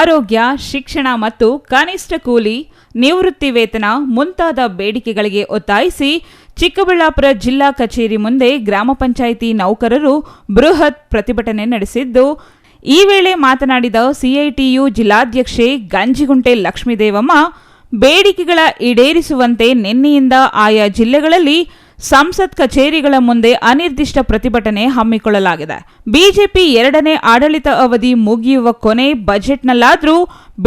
ಆರೋಗ್ಯ, ಶಿಕ್ಷಣ ಮತ್ತು ಕನಿಷ್ಠ ಕೂಲಿ, ನಿವೃತ್ತಿ ವೇತನ ಮುಂತಾದ ಬೇಡಿಕೆಗಳಿಗೆ ಒತ್ತಾಯಿಸಿ ಚಿಕ್ಕಬಳ್ಳಾಪುರ ಜಿಲ್ಲಾ ಕಚೇರಿ ಮುಂದೆ ಗ್ರಾಮ ಪಂಚಾಯಿತಿ ನೌಕರರು ಬೃಹತ್ ಪ್ರತಿಭಟನೆ ನಡೆಸಿದ್ದು, ಈ ವೇಳೆ ಮಾತನಾಡಿದ ಸಿಐಟಿಯು ಜಿಲ್ಲಾಧ್ಯಕ್ಷೆ ಗಂಜಿಗುಂಟೆ ಲಕ್ಷ್ಮೀದೇವಮ್ಮ, ಬೇಡಿಕೆಗಳ ಈಡೇರಿಸುವಂತೆ ನಿನ್ನೆಯಿಂದ ಆಯಾ ಜಿಲ್ಲೆಗಳಲ್ಲಿ ಸಂಸತ್ ಕಚೇರಿಗಳ ಮುಂದೆ ಅನಿರ್ದಿಷ್ಟ ಪ್ರತಿಭಟನೆ ಹಮ್ಮಿಕೊಳ್ಳಲಾಗಿದೆ. ಬಿಜೆಪಿ 2ನೇ ಆಡಳಿತ ಅವಧಿ ಮುಗಿಯುವ ಕೊನೆ ಬಜೆಟ್ನಲ್ಲಾದರೂ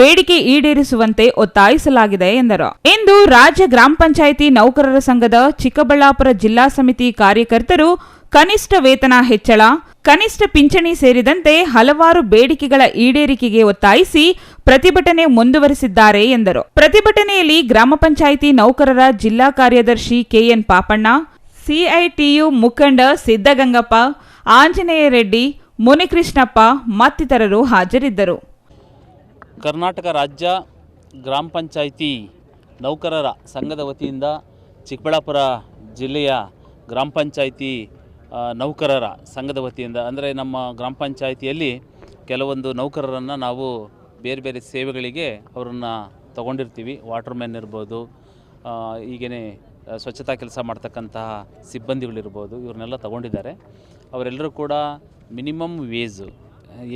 ಬೇಡಿಕೆ ಈಡೇರಿಸುವಂತೆ ಒತ್ತಾಯಿಸಲಾಗಿದೆ ಎಂದರು. ಇಂದು ರಾಜ್ಯ ಗ್ರಾಮ ಪಂಚಾಯಿತಿ ನೌಕರರ ಸಂಘದ ಚಿಕ್ಕಬಳ್ಳಾಪುರ ಜಿಲ್ಲಾ ಸಮಿತಿ ಕಾರ್ಯಕರ್ತರು ಕನಿಷ್ಠ ವೇತನ ಹೆಚ್ಚಳ, ಕನಿಷ್ಠ ಪಿಂಚಣಿ ಸೇರಿದಂತೆ ಹಲವಾರು ಬೇಡಿಕೆಗಳ ಈಡೇರಿಕೆಗೆ ಒತ್ತಾಯಿಸಿ ಪ್ರತಿಭಟನೆ ಮುಂದುವರೆಸಿದ್ದಾರೆ ಎಂದರು. ಪ್ರತಿಭಟನೆಯಲ್ಲಿ ಗ್ರಾಮ ಪಂಚಾಯಿತಿ ನೌಕರರ ಜಿಲ್ಲಾ ಕಾರ್ಯದರ್ಶಿ ಕೆಎನ್ ಪಾಪಣ್ಣ, ಸಿಐಟಿಯು ಮುಖಂಡ ಸಿದ್ದಗಂಗಪ್ಪ, ಆಂಜನೇಯ ರೆಡ್ಡಿ, ಮುನಿಕೃಷ್ಣಪ್ಪ ಮತ್ತಿತರರು ಹಾಜರಿದ್ದರು. ಕರ್ನಾಟಕ ರಾಜ್ಯ ಗ್ರಾಮ ಪಂಚಾಯಿತಿ ನೌಕರರ ಸಂಘದ ವತಿಯಿಂದ ಚಿಕ್ಕಬಳ್ಳಾಪುರ ಜಿಲ್ಲೆಯ ಗ್ರಾಮ ಪಂಚಾಯಿತಿ ನೌಕರರ ಸಂಘದ ವತಿಯಿಂದ, ಅಂದರೆ ನಮ್ಮ ಗ್ರಾಮ ಪಂಚಾಯಿತಿಯಲ್ಲಿ ಕೆಲವೊಂದು ನೌಕರರನ್ನು ನಾವು ಬೇರೆ ಬೇರೆ ಸೇವೆಗಳಿಗೆ ಅವರನ್ನು ತಗೊಂಡಿರ್ತೀವಿ. ವಾಟರ್ಮ್ಯಾನ್ ಇರ್ಬೋದು, ಹೀಗೇ ಸ್ವಚ್ಛತಾ ಕೆಲಸ ಮಾಡ್ತಕ್ಕಂತಹ ಸಿಬ್ಬಂದಿಗಳಿರ್ಬೋದು, ಇವ್ರನ್ನೆಲ್ಲ ತಗೊಂಡಿದ್ದಾರೆ. ಅವರೆಲ್ಲರೂ ಕೂಡ ಮಿನಿಮಮ್ ವೇಜು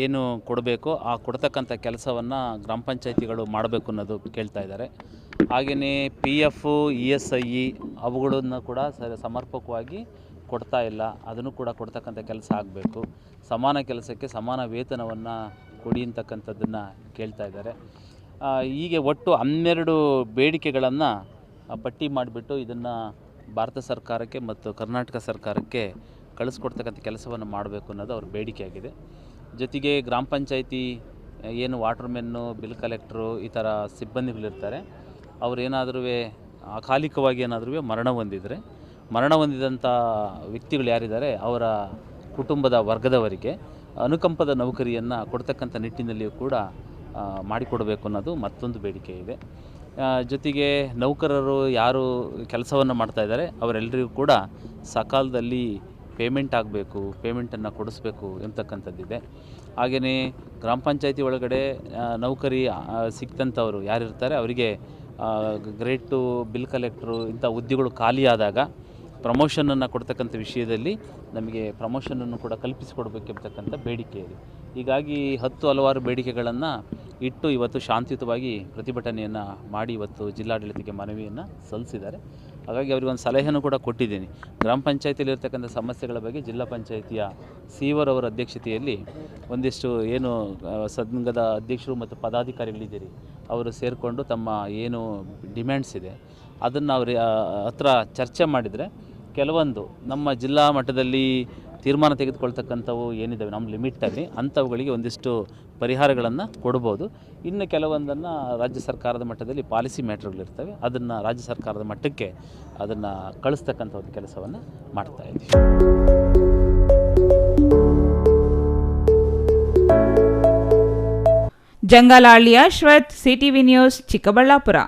ಏನು ಕೊಡಬೇಕೋ ಆ ಕೊಡ್ತಕ್ಕಂಥ ಕೆಲಸವನ್ನು ಗ್ರಾಮ ಪಂಚಾಯಿತಿಗಳು ಮಾಡಬೇಕು ಅನ್ನೋದು ಕೇಳ್ತಾ ಇದ್ದಾರೆ. ಹಾಗೆಯೇ PF, ESI ಅವುಗಳನ್ನು ಕೂಡ ಸಮರ್ಪಕವಾಗಿ ಕೊಡ್ತಾ ಇಲ್ಲ, ಅದನ್ನು ಕೂಡ ಕೊಡ್ತಕ್ಕಂಥ ಕೆಲಸ ಆಗಬೇಕು. ಸಮಾನ ಕೆಲಸಕ್ಕೆ ಸಮಾನ ವೇತನವನ್ನು ಕೊಡಿ ಅಂತಕ್ಕಂಥದ್ದನ್ನು ಕೇಳ್ತಾ ಇದ್ದಾರೆ. ಹೀಗೆ ಒಟ್ಟು 12 ಬೇಡಿಕೆಗಳನ್ನು ಪಟ್ಟಿ ಮಾಡಿಬಿಟ್ಟು ಇದನ್ನು ಭಾರತ ಸರ್ಕಾರಕ್ಕೆ ಮತ್ತು ಕರ್ನಾಟಕ ಸರ್ಕಾರಕ್ಕೆ ಕಳಿಸ್ಕೊಡ್ತಕ್ಕಂಥ ಕೆಲಸವನ್ನು ಮಾಡಬೇಕು ಅನ್ನೋದು ಅವ್ರ ಬೇಡಿಕೆಯಾಗಿದೆ. ಜೊತೆಗೆ ಗ್ರಾಮ ಪಂಚಾಯಿತಿ ಏನು ವಾಟರ್ಮೆನ್ನು, ಬಿಲ್ ಕಲೆಕ್ಟ್ರು ಈ ಥರ ಸಿಬ್ಬಂದಿಗಳಿರ್ತಾರೆ, ಅವರೇನಾದರೂ ಅಕಾಲಿಕವಾಗಿ ಏನಾದರೂ ಮರಣ ಹೊಂದಿದಂಥ ವ್ಯಕ್ತಿಗಳು ಯಾರಿದ್ದಾರೆ ಅವರ ಕುಟುಂಬದ ವರ್ಗದವರಿಗೆ ಅನುಕಂಪದ ನೌಕರಿಯನ್ನು ಕೊಡ್ತಕ್ಕಂಥ ನಿಟ್ಟಿನಲ್ಲಿಯೂ ಕೂಡ ಮಾಡಿಕೊಡಬೇಕು ಅನ್ನೋದು ಮತ್ತೊಂದು ಬೇಡಿಕೆ ಇದೆ. ಜೊತೆಗೆ ನೌಕರರು ಯಾರು ಕೆಲಸವನ್ನು ಮಾಡ್ತಾಯಿದ್ದಾರೆ ಅವರೆಲ್ಲರಿಗೂ ಕೂಡ ಸಕಾಲದಲ್ಲಿ ಪೇಮೆಂಟ್ ಆಗಬೇಕು, ಪೇಮೆಂಟನ್ನು ಕೊಡಿಸ್ಬೇಕು ಎಂಬತಕ್ಕಂಥದ್ದಿದೆ. ಹಾಗೆಯೇ ಗ್ರಾಮ ಪಂಚಾಯಿತಿ ಒಳಗಡೆ ನೌಕರಿ ಸಿಕ್ತಂಥವರು ಯಾರಿರ್ತಾರೆ ಅವರಿಗೆ ಗ್ರೇಡ್ 2 ಬಿಲ್ ಕಲೆಕ್ಟ್ರು ಇಂಥ ಹುದ್ದೆಗಳು ಖಾಲಿಯಾದಾಗ ಪ್ರಮೋಷನನ್ನು ಕೊಡ್ತಕ್ಕಂಥ ವಿಷಯದಲ್ಲಿ ನಮಗೆ ಪ್ರಮೋಷನನ್ನು ಕೂಡ ಕಲ್ಪಿಸಿಕೊಡ್ಬೇಕೆಂಬತಕ್ಕಂಥ ಬೇಡಿಕೆ ಇದೆ. ಹೀಗಾಗಿ ಹಲವಾರು ಬೇಡಿಕೆಗಳನ್ನು ಇಟ್ಟು ಇವತ್ತು ಶಾಂತಿಯುತವಾಗಿ ಪ್ರತಿಭಟನೆಯನ್ನು ಮಾಡಿ ಇವತ್ತು ಜಿಲ್ಲಾಡಳಿತಕ್ಕೆ ಮನವಿಯನ್ನು ಸಲ್ಲಿಸಿದ್ದಾರೆ. ಹಾಗಾಗಿ ಅವರಿಗೊಂದು ಸಲಹೆಯನ್ನು ಕೂಡ ಕೊಟ್ಟಿದ್ದೀನಿ. ಗ್ರಾಮ ಪಂಚಾಯಿತಿಯಲ್ಲಿ ಇರ್ತಕ್ಕಂಥ ಸಮಸ್ಯೆಗಳ ಬಗ್ಗೆ ಜಿಲ್ಲಾ ಪಂಚಾಯಿತಿಯ ಸಿಇಒ ಅವರ ಅಧ್ಯಕ್ಷತೆಯಲ್ಲಿ ಒಂದಿಷ್ಟು ಏನು ಸಂಘದ ಅಧ್ಯಕ್ಷರು ಮತ್ತು ಪದಾಧಿಕಾರಿಗಳಿದ್ದೀರಿ ಅವರು ಸೇರಿಕೊಂಡು ತಮ್ಮ ಏನು ಡಿಮ್ಯಾಂಡ್ಸ್ ಇದೆ ಅದನ್ನು ಅವ್ರ ಹತ್ರ ಚರ್ಚೆ ಮಾಡಿದರೆ ಕೆಲವೊಂದು ನಮ್ಮ ಜಿಲ್ಲಾ ಮಟ್ಟದಲ್ಲಿ ತೀರ್ಮಾನ ತೆಗೆದುಕೊಳ್ತಕ್ಕಂಥವು ಏನಿದ್ದಾವೆ ನಮ್ಮ ಲಿಮಿಟಲ್ಲಿ ಅಂಥವುಗಳಿಗೆ ಒಂದಿಷ್ಟು ಪರಿಹಾರಗಳನ್ನು ಕೊಡ್ಬೋದು. ಇನ್ನು ಕೆಲವೊಂದನ್ನು ರಾಜ್ಯ ಸರ್ಕಾರದ ಮಟ್ಟದಲ್ಲಿ ಪಾಲಿಸಿ ಮ್ಯಾಟ್ರ್ಗಳಿರ್ತವೆ, ಅದನ್ನು ರಾಜ್ಯ ಸರ್ಕಾರದ ಮಟ್ಟಕ್ಕೆ ಅದನ್ನು ಕಳಿಸ್ತಕ್ಕಂಥ ಒಂದು ಕೆಲಸವನ್ನು ಮಾಡ್ತಾಯಿದ್ದೀವಿ. ಜಂಗಾಲಹಳ್ಳಿಯ ಶ್ವೇತ್, CTV ನ್ಯೂಸ್, ಚಿಕ್ಕಬಳ್ಳಾಪುರ.